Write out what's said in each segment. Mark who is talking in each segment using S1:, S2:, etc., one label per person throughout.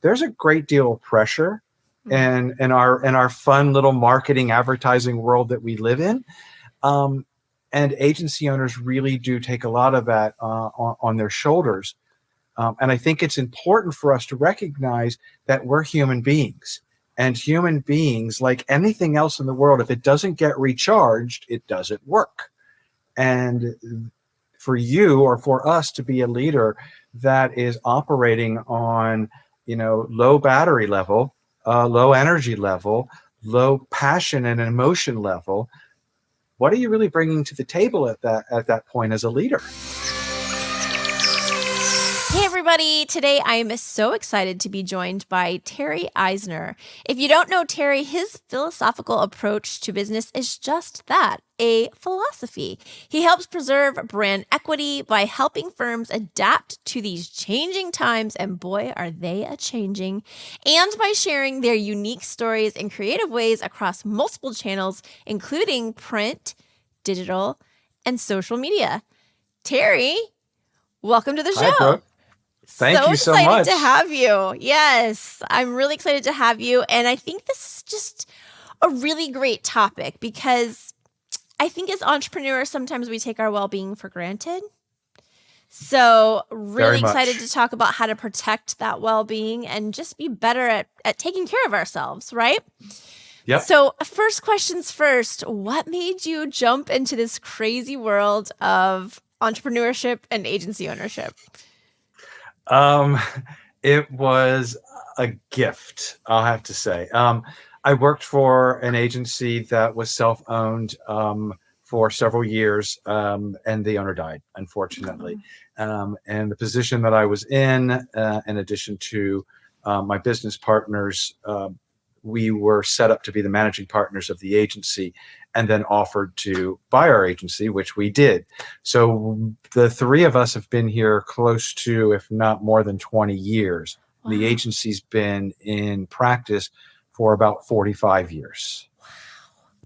S1: there's a great deal of pressure in our fun little marketing advertising world that we live in. And agency owners really do take a lot of that on their shoulders. And I think it's important for us to recognize that we're human beings. And human beings, like anything else in the world, if it doesn't get recharged, it doesn't work. And for you or for us to be a leader that is operating on, low battery level, low energy level, low passion and emotion level, what are you really bringing to the table at that point as a leader?
S2: Hey everybody, today I am so excited to be joined by Terry Eisner. If you don't know Terry, his philosophical approach to business is just that, a philosophy. He helps preserve brand equity by helping firms adapt to these changing times, and boy, are they a-changing, and by sharing their unique stories in creative ways across multiple channels, including print, digital, and social media. Terry, welcome to the show.
S1: Hi, Brooke. Thank you so much.
S2: So excited to have you. Yes, I'm really excited to have you. And I think this is just a really great topic because I think as entrepreneurs, sometimes we take our well-being for granted. So really excited to talk about how to protect that well-being and just be better at taking care of ourselves, right?
S1: Yep.
S2: So first questions first, what made you jump into this crazy world of entrepreneurship and agency ownership?
S1: It was a gift, I'll have to say. I worked for an agency that was self-owned for several years, and the owner died, unfortunately. And the position that I was in addition to my business partners, we were set up to be the managing partners of the agency and then offered to buy our agency, which we did. So the three of us have been here close to, if not more than 20 years. Wow. The agency's been in practice for about 45 years.
S2: Wow,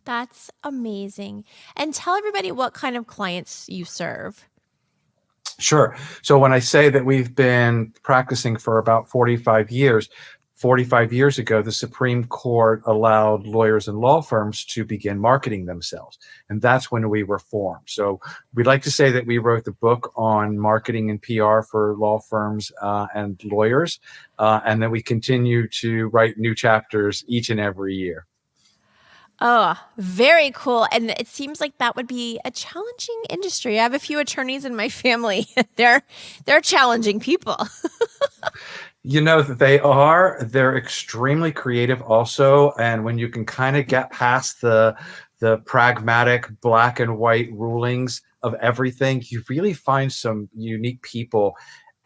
S2: that's amazing. And tell everybody what kind of clients you serve.
S1: Sure. So when I say that we've been practicing for about 45 years, 45 years ago, the Supreme Court allowed lawyers and law firms to begin marketing themselves. And that's when we were formed. So we'd like to say that we wrote the book on marketing and PR for law firms and lawyers. And then we continue to write new chapters each and every year.
S2: Oh, very cool. And it seems like that would be a challenging industry. I have a few attorneys in my family. They're challenging people.
S1: They're extremely creative also. And when you can kind of get past the pragmatic black and white rulings of everything, you really find some unique people.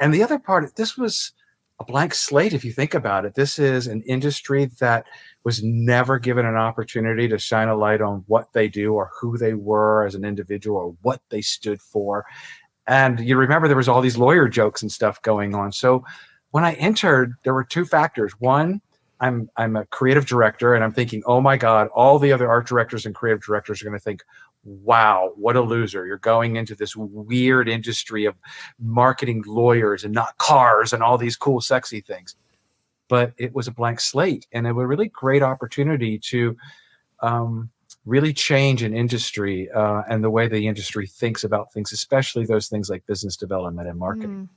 S1: And the other part, this was a blank slate. If you think about it, this is an industry that was never given an opportunity to shine a light on what they do or who they were as an individual or what they stood for. And you remember there was all these lawyer jokes and stuff going on. So when I entered, there were two factors. One, I'm a creative director, and I'm thinking, oh my God, all the other art directors and creative directors are going to think, wow, what a loser. You're going into this weird industry of marketing lawyers and not cars and all these cool, sexy things. But it was a blank slate, and it was a really great opportunity to really change an industry and the way the industry thinks about things, especially those things like business development and marketing.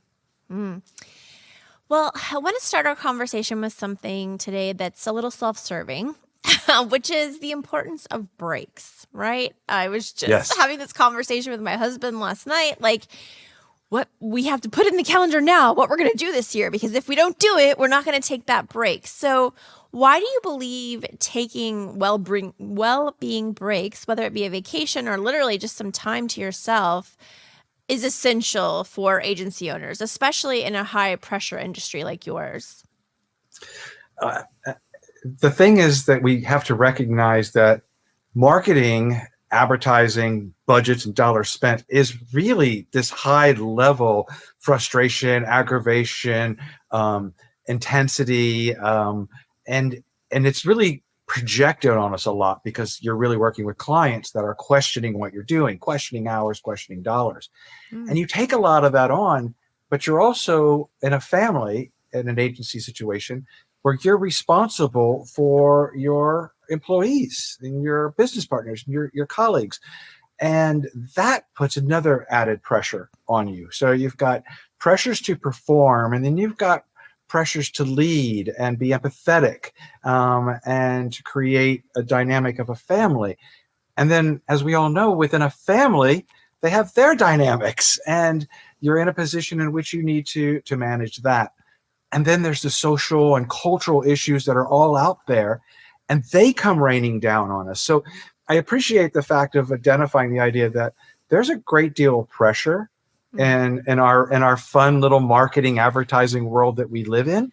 S2: Well, I want to start our conversation with something today that's a little self-serving, which is the importance of breaks, right? I was just having this conversation with my husband last night, like what we have to put in the calendar now, what we're going to do this year, because if we don't do it, we're not going to take that break. So why do you believe taking well-being breaks, whether it be a vacation or literally just some time to yourself, is essential for agency owners, especially in a high-pressure industry like yours?
S1: The thing is that we have to recognize that marketing, advertising, budgets, and dollars spent is really this high-level frustration, aggravation, intensity, and it's really projected on us a lot because you're really working with clients that are questioning what you're doing, questioning hours, questioning dollars. And you take a lot of that on, but you're also in a family in an agency situation where you're responsible for your employees and your business partners and your colleagues. And that puts another added pressure on you. So you've got pressures to perform, and then you've got pressures to lead and be empathetic, and to create a dynamic of a family. And then, as we all know, within a family, they have their dynamics, and you're in a position in which you need to manage that. And then there's the social and cultural issues that are all out there, and they come raining down on us. So I appreciate the fact of identifying the idea that there's a great deal of pressure in our fun little marketing advertising world that we live in.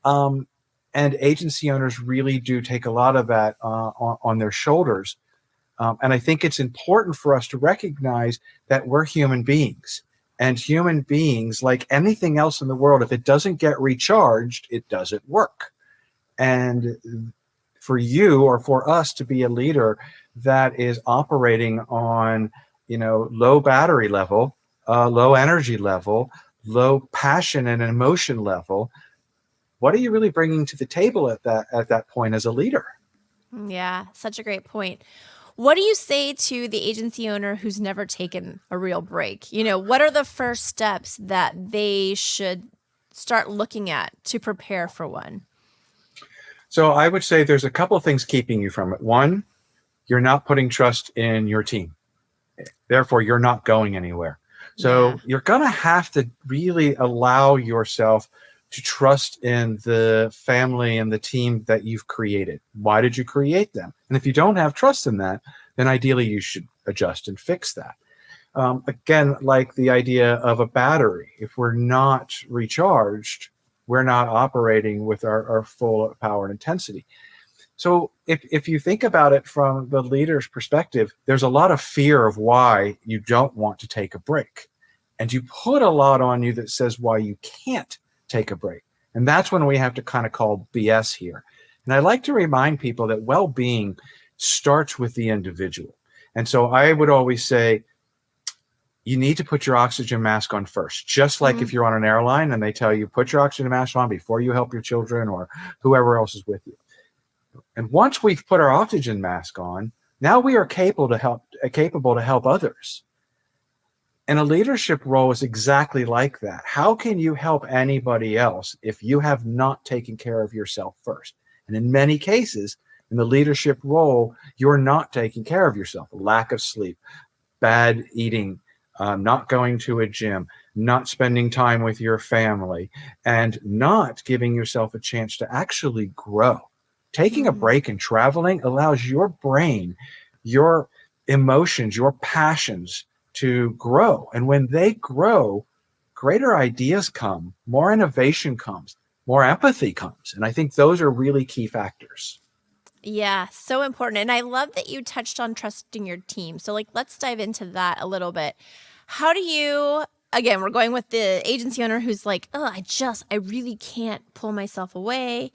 S1: And agency owners really do take a lot of that on their shoulders. And I think it's important for us to recognize that we're human beings. And human beings, like anything else in the world, if it doesn't get recharged, it doesn't work. And for you or for us to be a leader that is operating on, low battery level, low energy level, low passion and emotion level, what are you really bringing to the table at that point as a leader?
S2: Yeah, such a great point. What do you say to the agency owner who's never taken a real break? What are the first steps that they should start looking at to prepare for one?
S1: So I would say there's a couple of things keeping you from it. One, you're not putting trust in your team. Therefore, you're not going anywhere. So you're going to have to really allow yourself to trust in the family and the team that you've created. Why did you create them? And if you don't have trust in that, then ideally you should adjust and fix that. Again, like the idea of a battery, if we're not recharged, we're not operating with our full power and intensity. So if you think about it from the leader's perspective, there's a lot of fear of why you don't want to take a break. And you put a lot on you that says why you can't take a break. And that's when we have to kind of call BS here. And I like to remind people that well-being starts with the individual. And so I would always say, you need to put your oxygen mask on first, just like if you're on an airline and they tell you, put your oxygen mask on before you help your children or whoever else is with you. And once we've put our oxygen mask on, now we are capable to help others. And a leadership role is exactly like that. How can you help anybody else if you have not taken care of yourself first? And in many cases, in the leadership role, you're not taking care of yourself. Lack of sleep, bad eating, not going to a gym, not spending time with your family, and not giving yourself a chance to actually grow. Taking a break and traveling allows your brain, your emotions, your passions to grow. And when they grow, greater ideas come, more innovation comes, more empathy comes. And I think those are really key factors.
S2: Yeah, so important. And I love that you touched on trusting your team. So let's dive into that a little bit. How do you, again, we're going with the agency owner who's like, oh, I really can't pull myself away.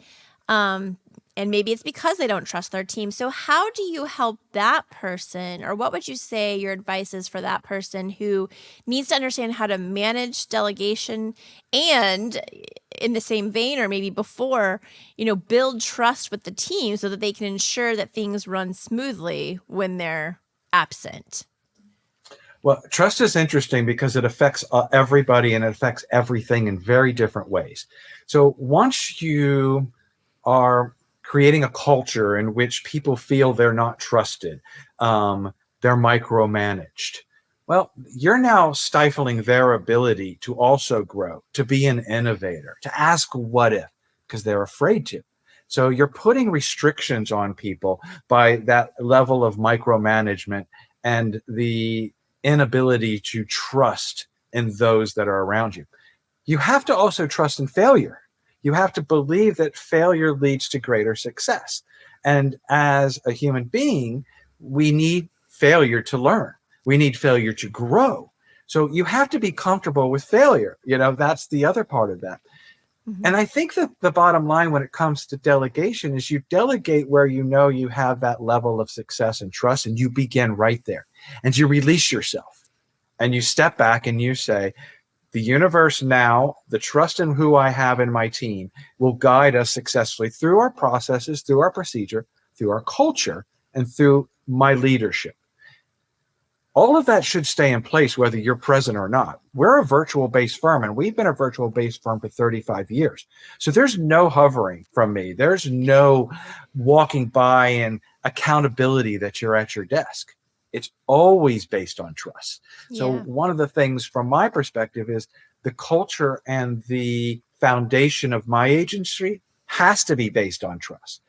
S2: And maybe it's because they don't trust their team. So how do you help that person, or what would you say your advice is for that person who needs to understand how to manage delegation and, in the same vein, or maybe before, build trust with the team so that they can ensure that things run smoothly when they're absent?
S1: Well, trust is interesting because it affects everybody and it affects everything in very different ways. So once you are creating a culture in which people feel they're not trusted, they're micromanaged, well, you're now stifling their ability to also grow, to be an innovator, to ask what if, because they're afraid to. So you're putting restrictions on people by that level of micromanagement and the inability to trust in those that are around you. You have to also trust in failure. You have to believe that failure leads to greater success. And as a human being, we need failure to learn. We need failure to grow. So you have to be comfortable with failure. That's the other part of that. And I think that the bottom line when it comes to delegation is you delegate where you have that level of success and trust, and you begin right there. And you release yourself. And you step back and you say, The universe now, the trust in who I have in my team will guide us successfully through our processes, through our procedure, through our culture, and through my leadership. All of that should stay in place whether you're present or not. We're a virtual-based firm, and we've been a virtual-based firm for 35 years. So there's no hovering from me. There's no walking by and accountability that you're at your desk. It's always based on trust. So one of the things from my perspective is the culture and the foundation of my agency has to be based on trust.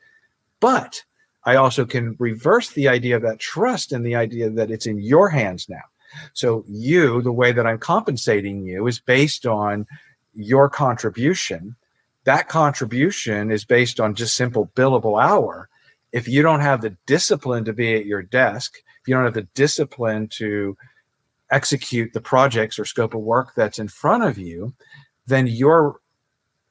S1: But I also can reverse the idea of that trust and the idea that it's in your hands now. So you, the way that I'm compensating you is based on your contribution. That contribution is based on just simple billable hour. If you don't have the discipline to be at your desk, if you don't have the discipline to execute the projects or scope of work that's in front of you, then you're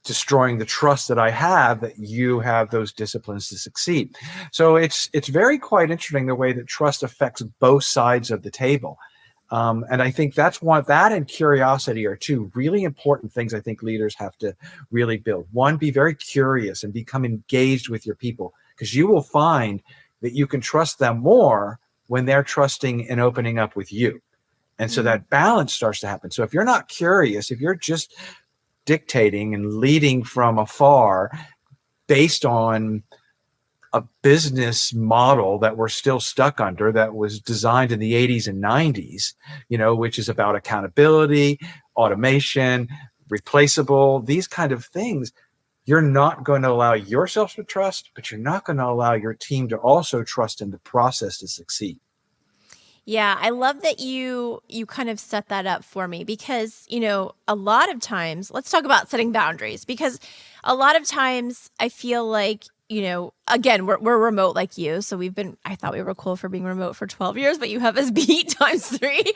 S1: destroying the trust that I have that you have those disciplines to succeed. So it's very quite interesting the way that trust affects both sides of the table. And I think that's that and curiosity are two really important things I think leaders have to really build. One, be very curious and become engaged with your people, because you will find that you can trust them more when they're trusting and opening up with you. And so that balance starts to happen. So if you're not curious, if you're just dictating and leading from afar based on a business model that we're still stuck under, that was designed in the 80s and 90s, which is about accountability, automation, replaceable, these kind of things, you're not going to allow yourself to trust, but you're not going to allow your team to also trust in the process to succeed.
S2: Yeah, I love that you kind of set that up for me because, a lot of times, let's talk about setting boundaries, because a lot of times I feel like, again, we're remote like you. So I thought we were cool for being remote for 12 years, but you have us beat times 3.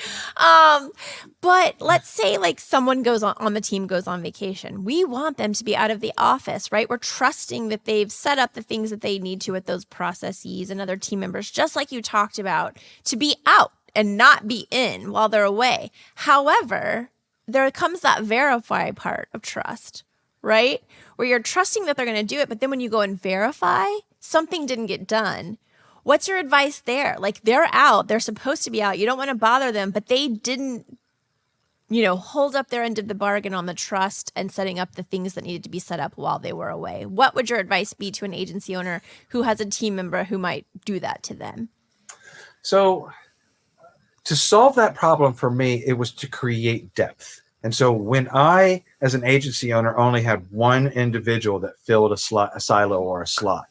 S2: But let's say like someone goes on the team goes on vacation. We want them to be out of the office, right? We're trusting that they've set up the things that they need to with those processes and other team members, just like you talked about, to be out and not be in while they're away. However, there comes that verify part of trust, right? Where you're trusting that they're going to do it, but then when you go and verify, something didn't get done. What's your advice there? Like, they're out, they're supposed to be out. You don't want to bother them, but they didn't, hold up their end of the bargain on the trust and setting up the things that needed to be set up while they were away. What would your advice be to an agency owner who has a team member who might do that to them?
S1: So to solve that problem for me, it was to create depth. And so when I, as an agency owner, only had one individual that filled a silo or a slot,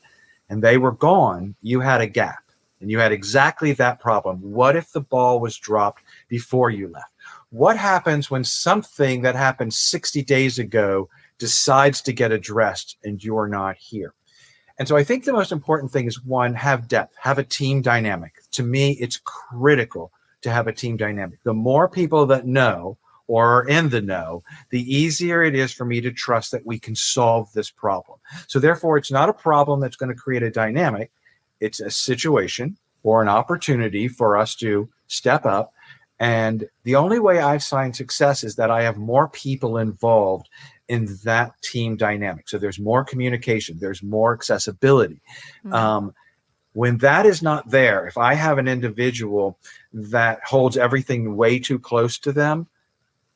S1: and they were gone, you had a gap. And you had exactly that problem. What if the ball was dropped before you left? What happens when something that happened 60 days ago decides to get addressed and you're not here? And so I think the most important thing is, one, have depth, have a team dynamic. To me, it's critical to have a team dynamic. The more people that know or are in the know, the easier it is for me to trust that we can solve this problem. So therefore, it's not a problem that's going to create a dynamic. It's a situation or an opportunity for us to step up. And the only way I've seen success is that I have more people involved in that team dynamic. So there's more communication, there's more accessibility. Mm-hmm. When that is not there, if I have an individual that holds everything way too close to them,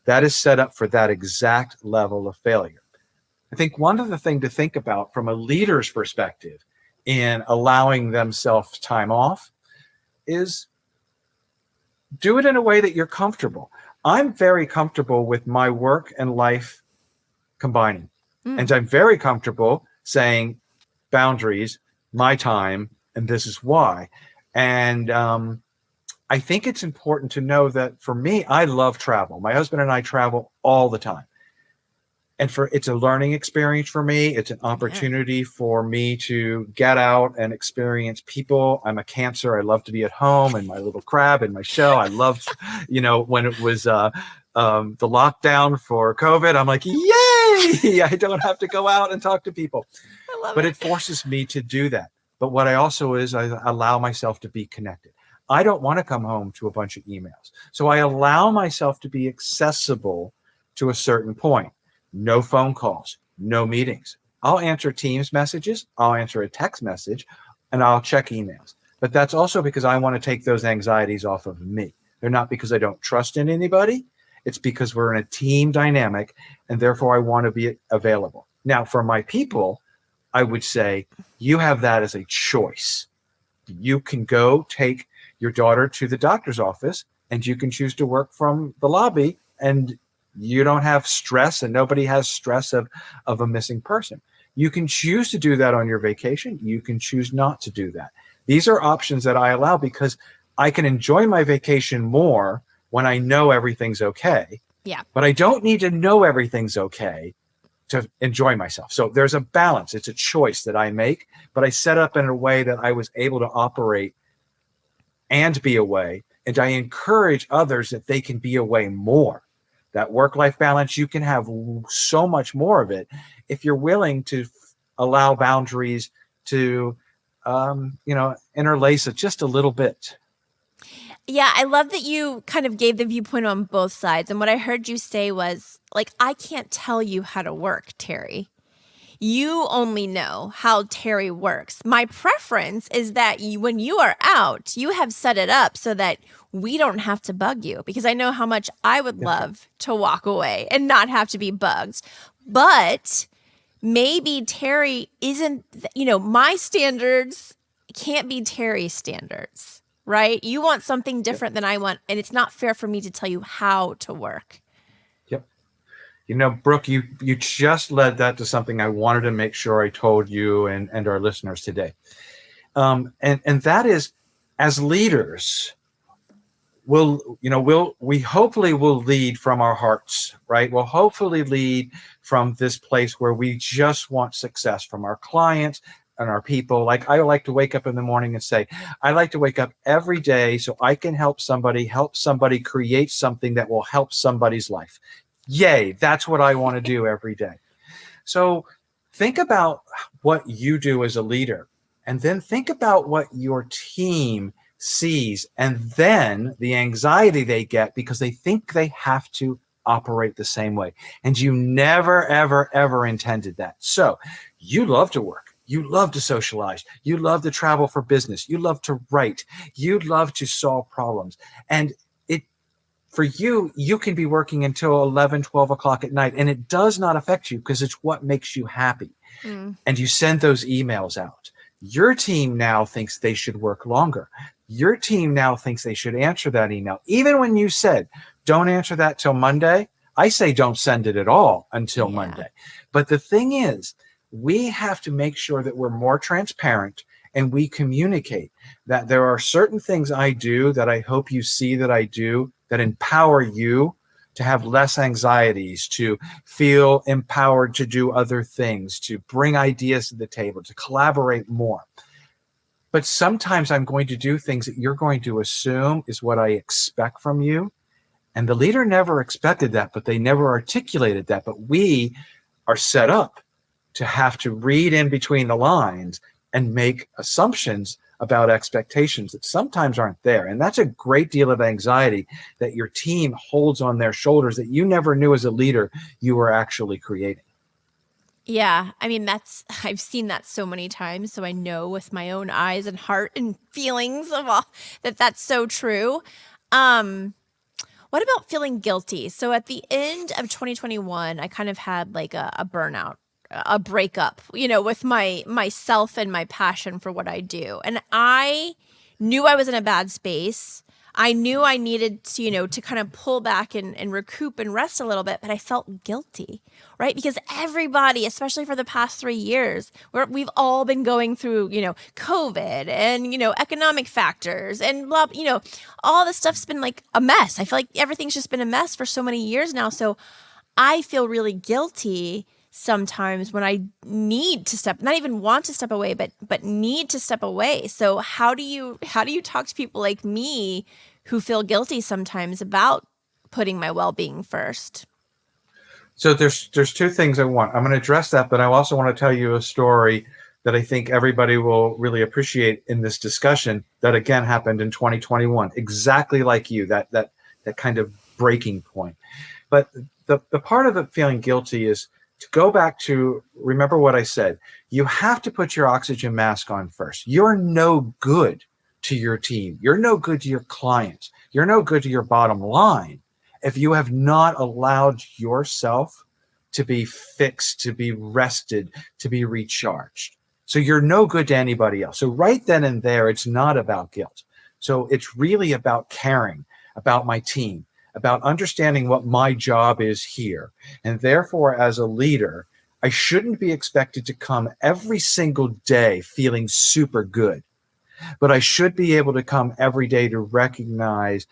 S1: that is set up for that exact level of failure. I think one of the things to think about from a leader's perspective in allowing themselves time off is do it in a way that you're comfortable. I'm very comfortable with my work and life combining. And I'm very comfortable saying boundaries, my time, and this is why. And I think it's important to know that for me, I love travel. My husband and I travel all the time. And it's a learning experience for me. It's an opportunity for me to get out and experience people. I'm a Cancer. I love to be at home and my little crab and my shell. I loved, when it was the lockdown for COVID, I'm like, yay, I don't have to go out and talk to people. But it forces me to do that. But what I also is, I allow myself to be connected. I don't want to come home to a bunch of emails. So I allow myself to be accessible to a certain point. No phone calls, no meetings. I'll answer Teams messages, I'll answer a text message, and I'll check emails. But that's also because I want to take those anxieties off of me. They're not because I don't trust in anybody. It's because we're in a team dynamic, and therefore I want to be available. Now, for my people, I would say you have that as a choice. You can go take your daughter to the doctor's office, and you can choose to work from the lobby, and you don't have stress, and nobody has stress of a missing person. You can choose to do that on your vacation. You can choose not to do that. These are options that I allow because I can enjoy my vacation more when I know everything's okay.
S2: Yeah.
S1: But I don't need to know everything's okay to enjoy myself. So there's a balance. It's a choice that I make, but I set up in a way that I was able to operate and be away. And I encourage others that they can be away more. That work-life balance, you can have so much more of it if you're willing to allow boundaries to, interlace it just a little bit.
S2: Yeah, I love that you kind of gave the viewpoint on both sides. And what I heard you say was, like, I can't tell you how to work, Terry. You only know how Terry works. My preference is that when you are out, you have set it up so that we don't have to bug you, because I know how much I would love to walk away and not have to be bugged. But maybe Terry isn't, my standards can't be Terry's standards, right? You want something different than I want, and it's not fair for me to tell you how to work.
S1: Brooke, you just led that to something I wanted to make sure I told you and our listeners today. And that is, as leaders, we hopefully will lead from our hearts, right? We'll hopefully lead from this place where we just want success from our clients and our people. Like, I like to wake up in the morning and say, I like to wake up every day so I can help somebody create something that will help somebody's life. Yay, that's what I want to do every day. So think about what you do as a leader, and then think about what your team sees, and then the anxiety they get because they think they have to operate the same way. And you never, ever, ever intended that. So you love to work. You love to socialize. You love to travel for business. You love to write. You love to solve problems. And for you, you can be working until 11, 12 o'clock at night, and it does not affect you because it's what makes you happy. And you send those emails out. Your team now thinks they should work longer. Your team now thinks they should answer that email. Even when you said, don't answer that till Monday, I say don't send it at all until Monday. But the thing is, we have to make sure that we're more transparent and we communicate that there are certain things I do that I hope you see that I do that empower you to have less anxieties, to feel empowered to do other things, to bring ideas to the table, to collaborate more. But sometimes I'm going to do things that you're going to assume is what I expect from you. And the leader never expected that, but they never articulated that. But we are set up to have to read in between the lines and make assumptions about expectations that sometimes aren't there. And that's a great deal of anxiety that your team holds on their shoulders that you never knew as a leader you were actually creating.
S2: Yeah. I mean, I've seen that so many times. So I know with my own eyes and heart and feelings of all that's so true. What about feeling guilty? So at the end of 2021, I kind of had like a burnout, a breakup, with myself and my passion for what I do. And I knew I was in a bad space. I knew I needed to, to kind of pull back and recoup and rest a little bit, but I felt guilty, right? Because everybody, especially for the past 3 years, we've all been going through, COVID and, economic factors and blah, all this stuff's been like a mess. I feel like everything's just been a mess for so many years now. So I feel really guilty sometimes when I need to not even want to step away, but need to step away. So how do you talk to people like me who feel guilty sometimes about putting my well-being first?
S1: So there's two things I'm going to address that, but I also want to tell you a story that I think everybody will really appreciate in this discussion that again happened in 2021, exactly like you, that kind of breaking point. But the part of it feeling guilty is to go back to remember what I said. You have to put your oxygen mask on first. You're no good to your team. You're no good to your clients. You're no good to your bottom line if you have not allowed yourself to be fixed, to be rested, to be recharged. So you're no good to anybody else. So right then and there, it's not about guilt. So it's really about caring about my team, about understanding what my job is here. And therefore, as a leader, I shouldn't be expected to come every single day feeling super good, but I should be able to come every day to recognize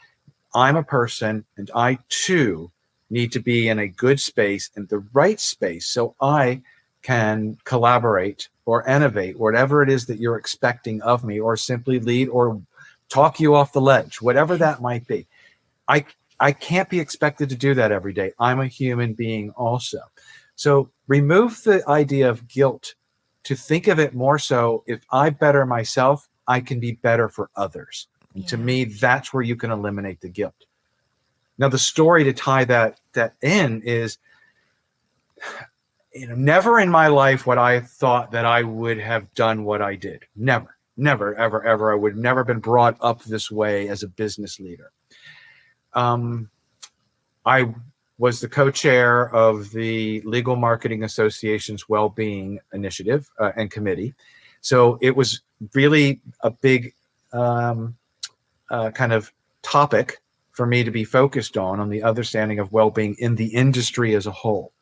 S1: I'm a person and I too need to be in a good space, in the right space, so I can collaborate or innovate, whatever it is that you're expecting of me, or simply lead or talk you off the ledge, whatever that might be. I can't be expected to do that every day. I'm a human being also. So remove the idea of guilt to think of it more so, if I better myself, I can be better for others. And to me, that's where you can eliminate the guilt. Now, the story to tie that in is, never in my life would I have thought that I would have done what I did. Never, ever, ever. I would have never been brought up this way as a business leader. I was the co-chair of the Legal Marketing Association's Wellbeing Initiative and Committee. So it was really a big kind of topic for me to be focused on the understanding of well-being in the industry as a whole.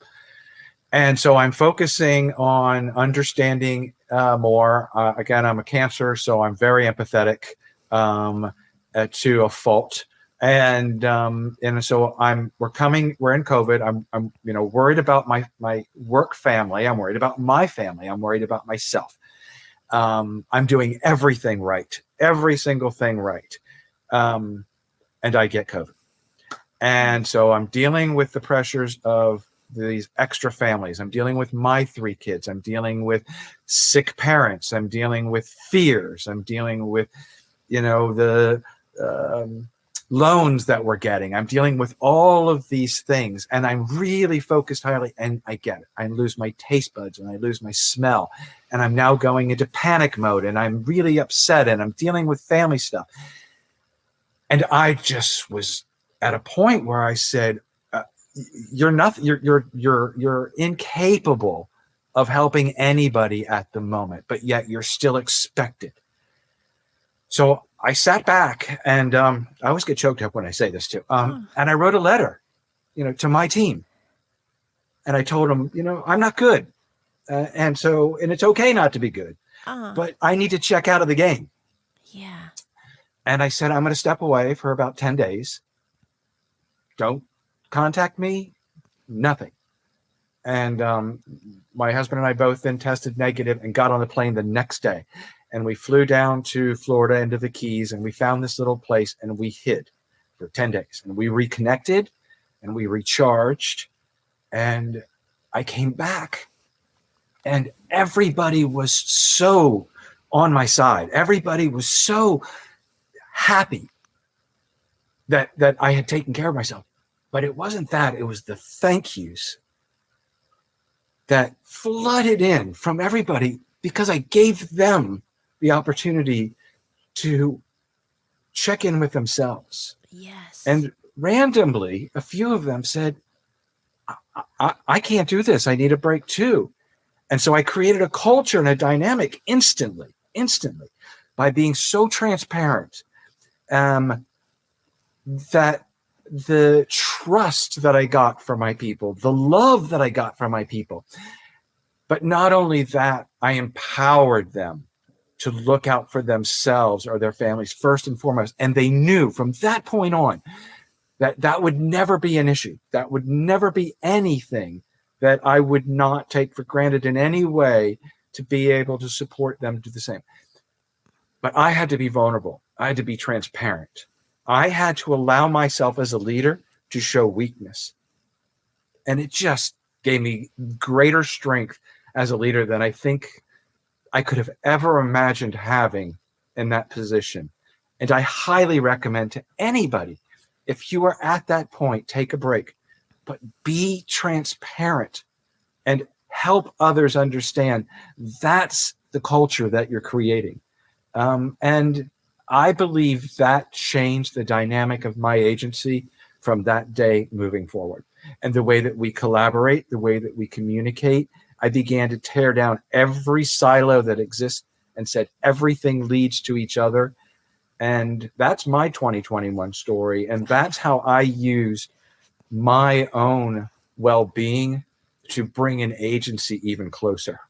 S1: And so I'm focusing on understanding more. Again, I'm a Cancer, so I'm very empathetic to a fault. And so we're in COVID. I'm worried about my work family. I'm worried about my family. I'm worried about myself. I'm doing everything right, every single thing right. And I get COVID. And so I'm dealing with the pressures of these extra families. I'm dealing with my 3 kids. I'm dealing with sick parents. I'm dealing with fears. I'm dealing with, the loans that we're getting. I'm dealing with all of these things, and I'm really focused highly, and I get it. I lose my taste buds and I lose my smell, and I'm now going into panic mode, and I'm really upset, and I'm dealing with family stuff. And I just was at a point where I said, you're nothing, you're incapable of helping anybody at the moment, but yet you're still expected. So I sat back, and I always get choked up when I say this too. And I wrote a letter, to my team, and I told them, I'm not good, and it's okay not to be good, but I need to check out of the game.
S2: Yeah.
S1: And I said, I'm going to step away for about 10 days. Don't contact me, nothing. And my husband and I both then tested negative and got on the plane the next day. And we flew down to Florida into the Keys, and we found this little place, and we hid for 10 days. And we reconnected and we recharged. And I came back, and everybody was so on my side. Everybody was so happy that I had taken care of myself. But it wasn't that. It was the thank yous that flooded in from everybody, because I gave them the opportunity to check in with themselves.
S2: Yes.
S1: And randomly, a few of them said, I can't do this. I need a break too. And so I created a culture and a dynamic instantly, by being so transparent, that the trust that I got from my people, the love that I got from my people, but not only that, I empowered them to look out for themselves or their families first and foremost. And they knew from that point on that would never be an issue. That would never be anything that I would not take for granted in any way, to be able to support them to do the same. But I had to be vulnerable. I had to be transparent. I had to allow myself as a leader to show weakness. And it just gave me greater strength as a leader than I think I could have ever imagined having in that position. And I highly recommend to anybody, if you are at that point, take a break. but be transparent and help others understand that's the culture that you're creating. And I believe that changed the dynamic of my agency from that day moving forward. And the way that we collaborate, the way that we communicate, I began to tear down every silo that exists and said everything leads to each other. And that's my 2021 story. And that's how I use my own well-being to bring an agency even closer.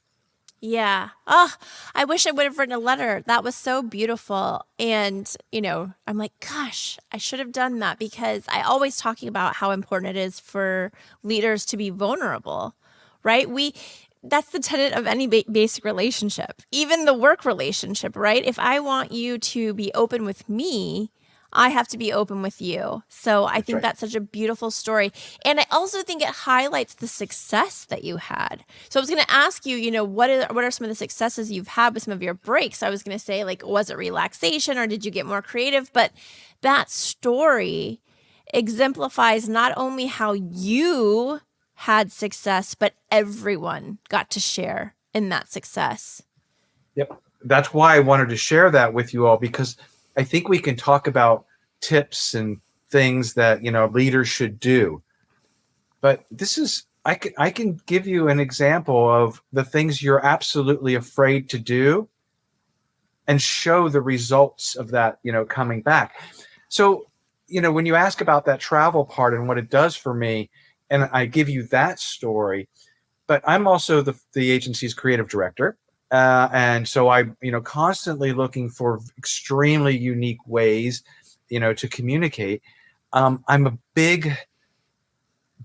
S2: Yeah. Oh, I wish I would have written a letter. That was so beautiful. And, I'm like, gosh, I should have done that, because I always talking about how important it is for leaders to be vulnerable, right? That's the tenet of any basic relationship, even the work relationship, right? If I want you to be open with me, I have to be open with you. So I think that's such a beautiful story. And I also think it highlights the success that you had. So I was going to ask you, what are some of the successes you've had with some of your breaks? I was going to say, like, was it relaxation or did you get more creative? But that story exemplifies not only how you had success, but everyone got to share in that success.
S1: Yep. That's why I wanted to share that with you all, because I think we can talk about tips and things that, leaders should do. But I can give you an example of the things you're absolutely afraid to do and show the results of that, coming back. So, when you ask about that travel part and what it does for me, and I give you that story, but I'm also the agency's creative director. And so I'm, constantly looking for extremely unique ways, to communicate. I'm a big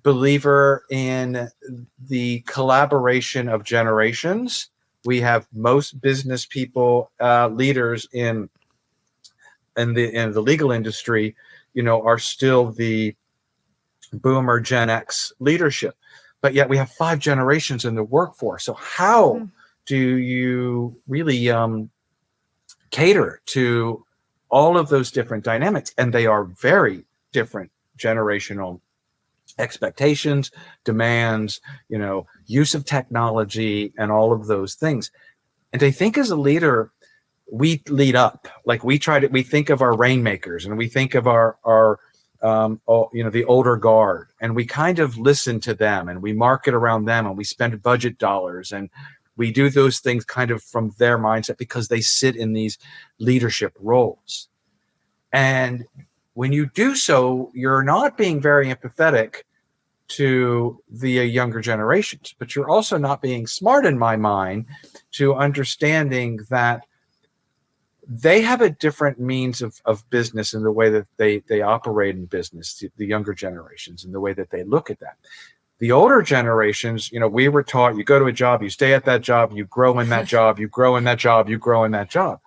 S1: believer in the collaboration of generations. We have most business people, leaders in the legal industry, are still the boomer Gen X leadership, but yet we have 5 generations in the workforce. So how do you really cater to all of those different dynamics? And they are very different generational expectations, demands, use of technology, and all of those things. And I think as a leader, we lead up. Like we think of our rainmakers, and we think of our the older guard, and we kind of listen to them, and we market around them, and we spend budget dollars, and we do those things kind of from their mindset because they sit in these leadership roles. And when you do so, you're not being very empathetic to the younger generations, but you're also not being smart, in my mind, to understanding that they have a different means of business in the way that they operate in business, the younger generations, and the way that they look at that. The older generations, we were taught, you go to a job, you stay at that job, you grow in that job, you grow in that job, you grow in that job.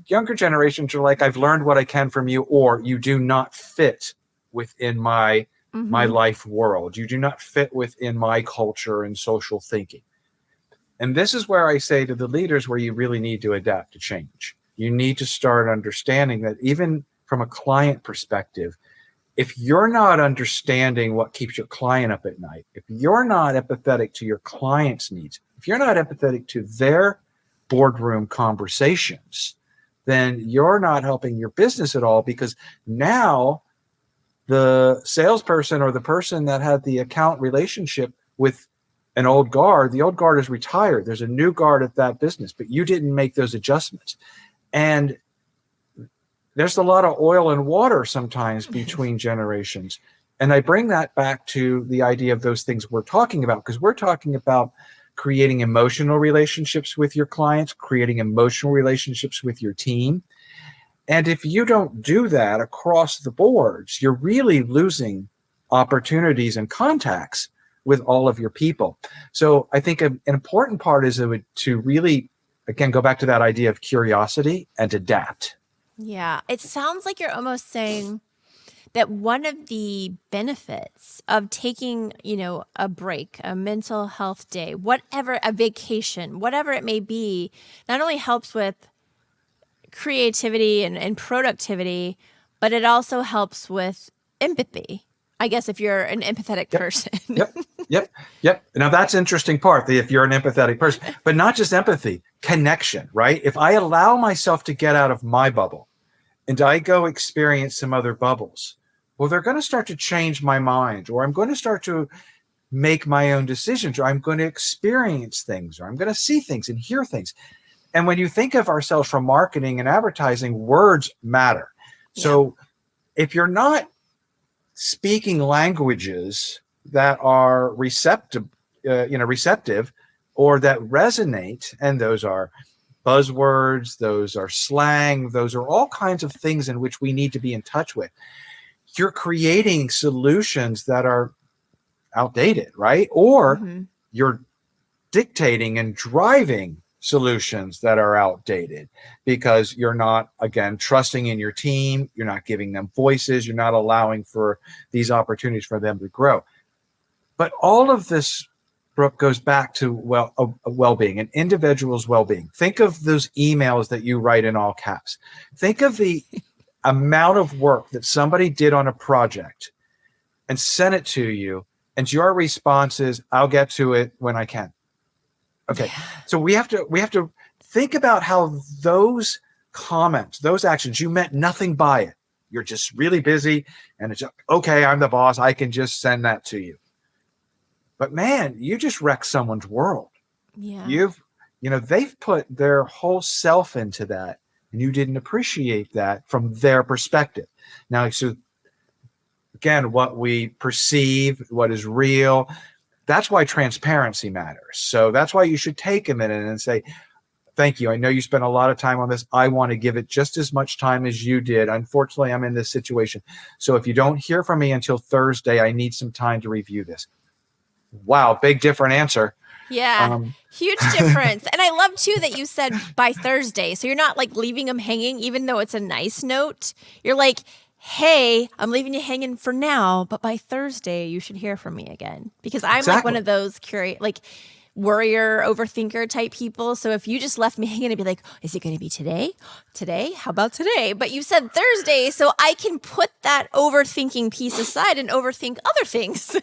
S1: Younger generations are like, I've learned what I can from you, or you do not fit within my life world. You do not fit within my culture and social thinking. And this is where I say to the leaders where you really need to adapt to change. You need to start understanding that even from a client perspective, if you're not understanding what keeps your client up at night, if you're not empathetic to your client's needs, if you're not empathetic to their boardroom conversations, then you're not helping your business at all, because now the salesperson or the person that had the account relationship with an old guard, the old guard is retired. There's a new guard at that business, but you didn't make those adjustments. And there's a lot of oil and water sometimes between generations. And I bring that back to the idea of those things we're talking about, because we're talking about creating emotional relationships with your clients, creating emotional relationships with your team. And if you don't do that across the boards, you're really losing opportunities and contacts with all of your people. So I think an important part is to really, again, go back to that idea of curiosity and adapt.
S2: Yeah, it sounds like you're almost saying that one of the benefits of taking, a break, a mental health day, whatever, a vacation, whatever it may be, not only helps with creativity and productivity, but it also helps with empathy. I guess if you're an empathetic person.
S1: Yep. Now that's interesting part, if you're an empathetic person, but not just empathy, connection, right? If I allow myself to get out of my bubble and I go experience some other bubbles, well, they're going to start to change my mind, or I'm going to start to make my own decisions, or I'm going to experience things, or I'm going to see things and hear things. And when you think of ourselves from marketing and advertising, words matter. Yeah. So if you're not speaking languages that are receptive or that resonate, and those are buzzwords, those are slang, those are all kinds of things in which we need to be in touch with. You're creating solutions that are outdated, right? Or you're dictating and driving solutions that are outdated because you're not, again, trusting in your team. You're not giving them voices. You're not allowing for these opportunities for them to grow. But all of this, Brooke, goes back to well-being, an individual's well-being. Think of those emails that you write in all caps. Think of the amount of work that somebody did on a project and sent it to you, and your response is, I'll get to it when I can. Okay. Yeah. So we have to think about how those comments, those actions, you meant nothing by it. You're just really busy, and it's okay, I'm the boss, I can just send that to you. But man, you just wrecked someone's world. Yeah. They've put their whole self into that, and you didn't appreciate that from their perspective. Now, so again, what we perceive, what is real, that's why transparency matters. So that's why you should take a minute and say, thank you. I know you spent a lot of time on this. I want to give it just as much time as you did. Unfortunately, I'm in this situation. So if you don't hear from me until Thursday, I need some time to review this. Wow, big different answer.
S2: Yeah, huge difference. And I love too that you said by Thursday. So you're not like leaving them hanging, even though it's a nice note. You're like, hey, I'm leaving you hanging for now, but by Thursday you should hear from me again. Because I'm like one of those worrier, overthinker type people. So if you just left me hanging, I'd be like, is it going to be today? Today? How about today? But you said Thursday, so I can put that overthinking piece aside and overthink other things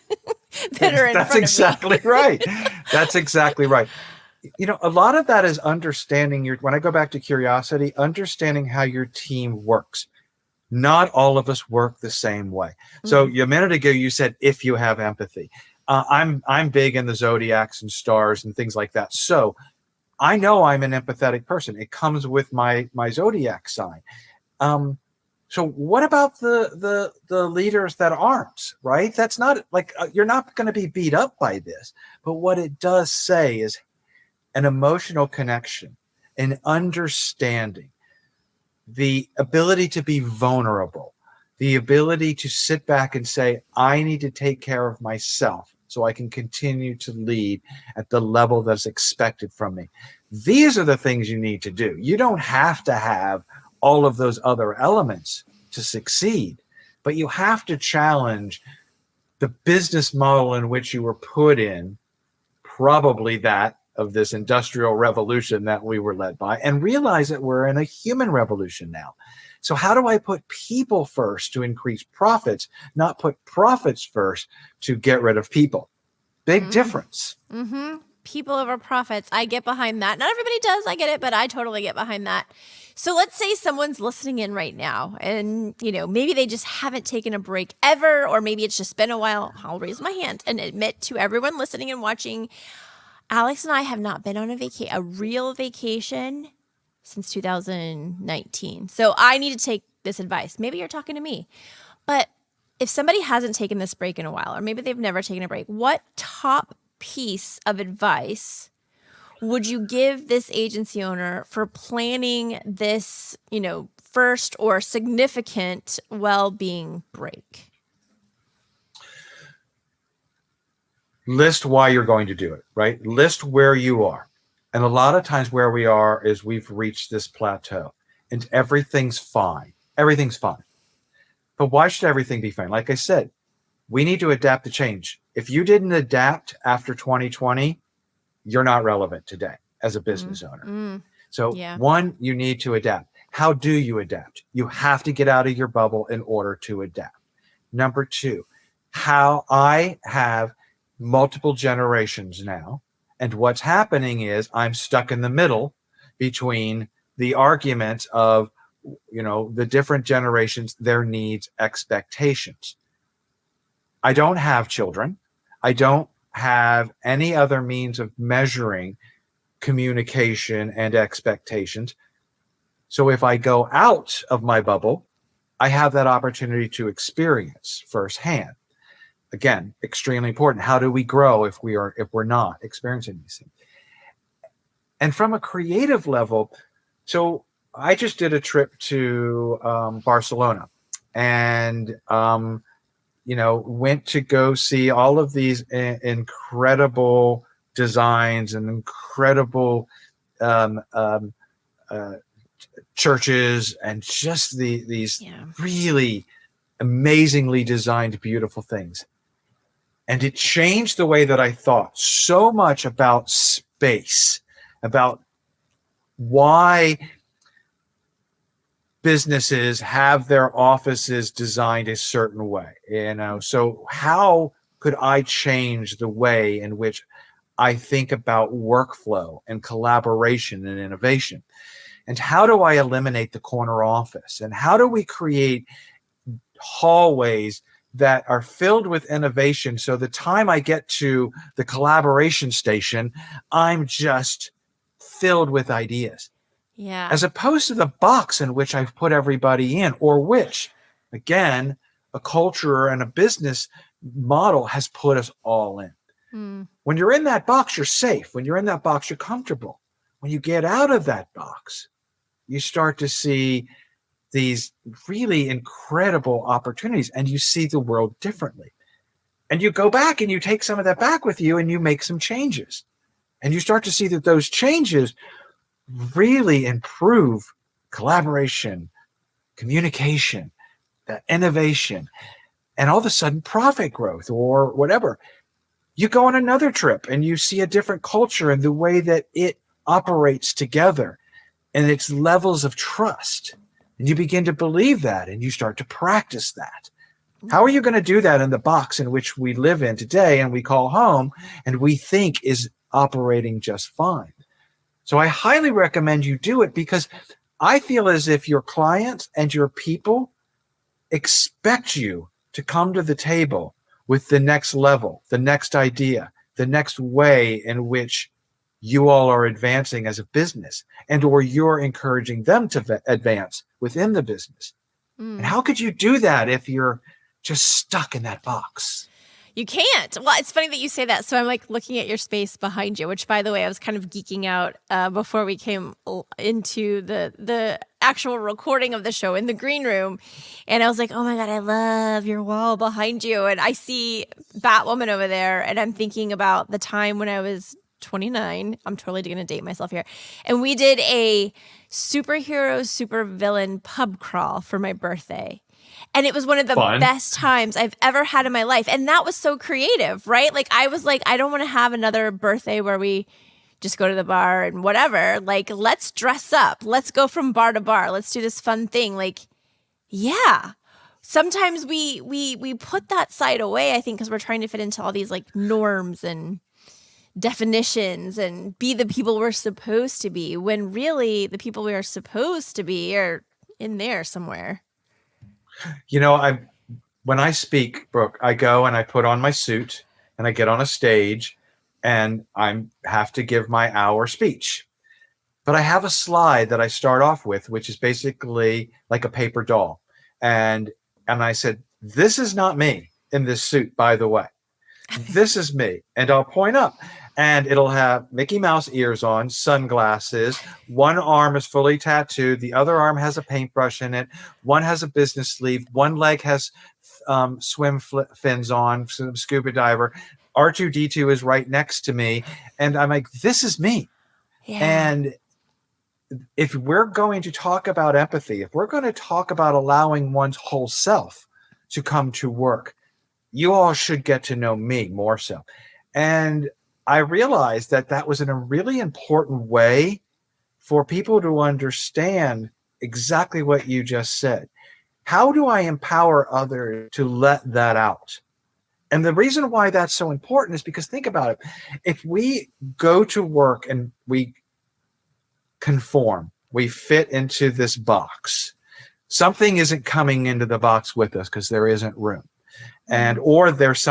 S2: that are in front of me.
S1: That's exactly right. That's exactly right. A lot of that is understanding when I go back to curiosity, understanding how your team works. Not all of us work the same way. So a minute ago, you said, if you have empathy. I'm big in the zodiacs and stars and things like that. So I know I'm an empathetic person. It comes with my zodiac sign. So what about the leaders that aren't, right? That's not like you're not going to be beat up by this. But what it does say is an emotional connection, an understanding, the ability to be vulnerable, the ability to sit back and say, I need to take care of myself so I can continue to lead at the level that's expected from me. These are the things you need to do. You don't have to have all of those other elements to succeed, but you have to challenge the business model in which you were put in, probably that of this industrial revolution that we were led by, and realize that we're in a human revolution now. So how do I put people first to increase profits, not put profits first to get rid of people? Big difference.
S2: People over profits. I get behind that. Not everybody does. I get it, but I totally get behind that. So let's say someone's listening in right now and, maybe they just haven't taken a break ever, or maybe it's just been a while. I'll raise my hand and admit to everyone listening and watching, Alex and I have not been on a real vacation since 2019. So I need to take this advice. Maybe you're talking to me. But if somebody hasn't taken this break in a while, or maybe they've never taken a break, what top piece of advice would you give this agency owner for planning this, first or significant well-being break?
S1: List why you're going to do it, right? List where you are. And a lot of times where we are is we've reached this plateau and everything's fine. Everything's fine. But why should everything be fine? Like I said, we need to adapt to change. If you didn't adapt after 2020, you're not relevant today as a business owner. So one, you need to adapt. How do you adapt? You have to get out of your bubble in order to adapt. Number two, how I have multiple generations now. And what's happening is I'm stuck in the middle between the argument of, the different generations, their needs, expectations. I don't have children. I don't have any other means of measuring communication and expectations. So if I go out of my bubble, I have that opportunity to experience firsthand. Again, extremely important. How do we grow if we're not experiencing these things? And from a creative level, so I just did a trip to Barcelona, and went to go see all of these incredible designs and incredible churches, and just these really amazingly designed, beautiful things. And it changed the way that I thought so much about space, about why businesses have their offices designed a certain way. So how could I change the way in which I think about workflow and collaboration and innovation? And how do I eliminate the corner office? And how do we create hallways that are filled with innovation, so the time I get to the collaboration station, I'm just filled with ideas?
S2: Yeah.
S1: As opposed to the box in which I've put everybody in, or which, again, a culture and a business model has put us all in. When you're in that box, you're safe. When you're in that box, you're comfortable. When you get out of that box, you start to see these really incredible opportunities, and you see the world differently. And you go back and you take some of that back with you, and you make some changes. And you start to see that those changes really improve collaboration, communication, that innovation, and all of a sudden profit growth or whatever. You go on another trip and you see a different culture and the way that it operates together and its levels of trust. And you begin to believe that, and you start to practice that. How are you going to do that in the box in which we live in today and we call home and we think is operating just fine? So I highly recommend you do it, because I feel as if your clients and your people expect you to come to the table with the next level, the next idea, the next way in which you all are advancing as a business, and or you're encouraging them to advance within the business. And how could you do that if you're just stuck in that box?
S2: You can't. Well, it's funny that you say that. So I'm like looking at your space behind you, which, by the way, I was kind of geeking out before we came into the actual recording of the show in the green room. And I was like, oh my God, I love your wall behind you. And I see Batwoman over there. And I'm thinking about the time when I was 29. I'm totally going to date myself here. And we did a superhero, supervillain pub crawl for my birthday. And it was one of the best times I've ever had in my life. And that was so creative, right? Like, I was like, I don't want to have another birthday where we just go to the bar and whatever. Like, let's dress up. Let's go from bar to bar. Let's do this fun thing. Like, yeah. Sometimes we put that side away, I think, because we're trying to fit into all these like norms and definitions and be the people we're supposed to be, when really the people we are supposed to be are in there somewhere.
S1: When I speak, Brooke, I go and I put on my suit and I get on a stage and I have to give my hour speech. But I have a slide that I start off with, which is basically like a paper doll. And I said, this is not me in this suit, by the way. This is me. And I'll point up. And it'll have Mickey Mouse ears on, sunglasses. One arm is fully tattooed. The other arm has a paintbrush in it. One has a business sleeve. One leg has swim fins on, scuba diver. R2-D2 is right next to me. And I'm like, this is me.
S2: Yeah.
S1: And if we're going to talk about empathy, if we're going to talk about allowing one's whole self to come to work, you all should get to know me more so. And I realized that was in a really important way for people to understand exactly what you just said. How do I empower others to let that out? And the reason why that's so important is because think about it. If we go to work and we conform, we fit into this box, something isn't coming into the box with us because there isn't room. And or there's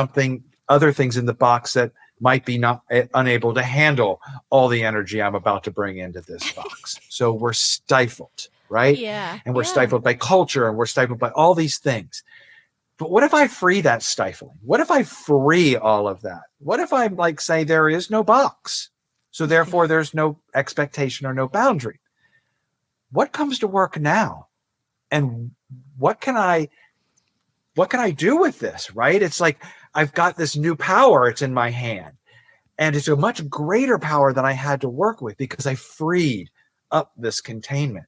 S1: other things in the box that might be not unable to handle all the energy I'm about to bring into this box. So we're stifled, right?
S2: Yeah.
S1: And we're stifled by culture, and we're stifled by all these things. But what if I free that stifling? What if I free all of that? What if I like say there is no box? So therefore there's no expectation or no boundary. What comes to work now? And what can I do with this, right? It's like I've got this new power, it's in my hand. And it's a much greater power than I had to work with because I freed up this containment.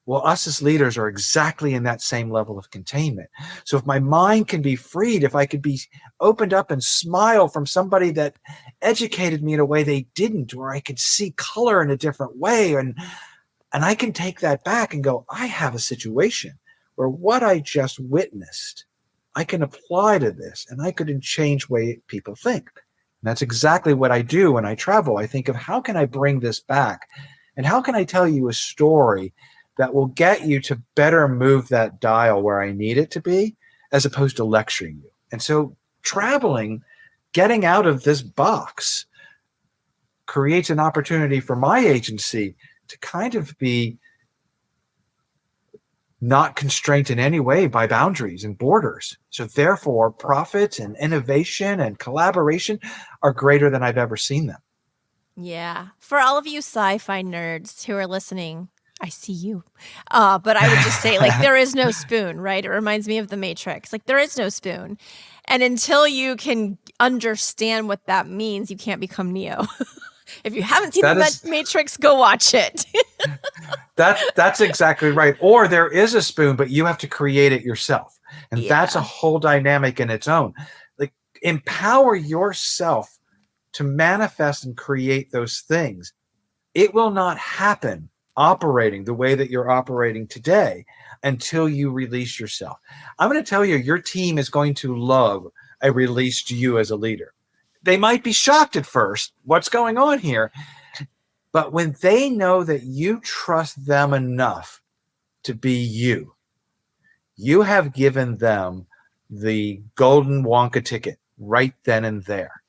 S1: Well, us as leaders are exactly in that same level of containment. So if my mind can be freed, if I could be opened up and smile from somebody that educated me in a way they didn't, where I could see color in a different way, and I can take that back and go, I have a situation where what I just witnessed, I can apply to this, and I could change the way people think. And that's exactly what I do when I travel. I think of how can I bring this back, and how can I tell you a story that will get you to better move that dial where I need it to be, as opposed to lecturing you. And so traveling, getting out of this box, creates an opportunity for my agency to kind of be not constrained in any way by boundaries and borders. So therefore, profit and innovation and collaboration are greater than I've ever seen them.
S2: Yeah. For all of you sci-fi nerds who are listening, I see you. But I would just say, like, there is no spoon, right? It reminds me of The Matrix. Like, there is no spoon. And until you can understand what that means, you can't become Neo. If you haven't seen The Matrix, go watch it.
S1: That's exactly right. Or there is a spoon, but you have to create it yourself. And that's a whole dynamic in its own. Like, empower yourself to manifest and create those things. It will not happen operating the way that you're operating today until you release yourself. I'm going to tell you, your team is going to love a released you as a leader. They might be shocked at first. What's going on here? But when they know that you trust them enough to be you, you have given them the golden Wonka ticket right then and there.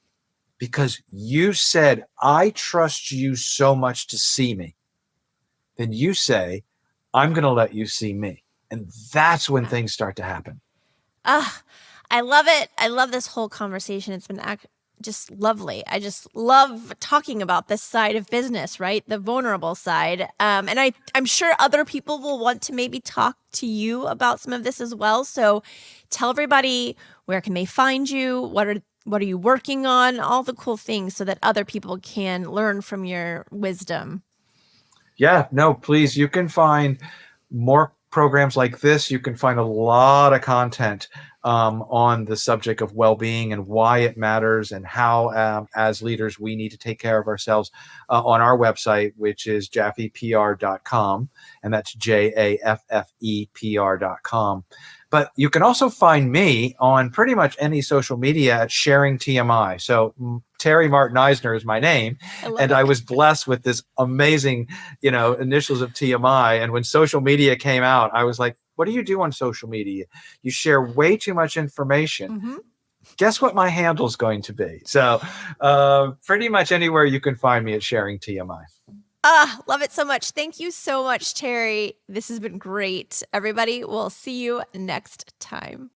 S1: Because you said, I trust you so much to see me. Then you say, I'm going to let you see me. And that's when things start to happen.
S2: I love it. I love this whole conversation. It's been just lovely. I just love talking about this side of business, right? The vulnerable side. And I'm sure other people will want to maybe talk to you about some of this as well. So tell everybody, where can they find you? What are you working on? All the cool things so that other people can learn from your wisdom.
S1: Yeah, no, please. You can find more programs like this. You can find a lot of content on the subject of well-being and why it matters, and how, as leaders, we need to take care of ourselves on our website, which is jaffepr.com, and that's JAFFEPR.com. But you can also find me on pretty much any social media at Sharing TMI. So Terry Martin Eisner is my name, and I was blessed with this amazing, initials of TMI. And when social media came out, I was like, what do you do on social media? You share way too much information. Mm-hmm. Guess what my handle is going to be? So pretty much anywhere you can find me at Sharing TMI.
S2: Love it so much. Thank you so much, Terry. This has been great. Everybody, we'll see you next time.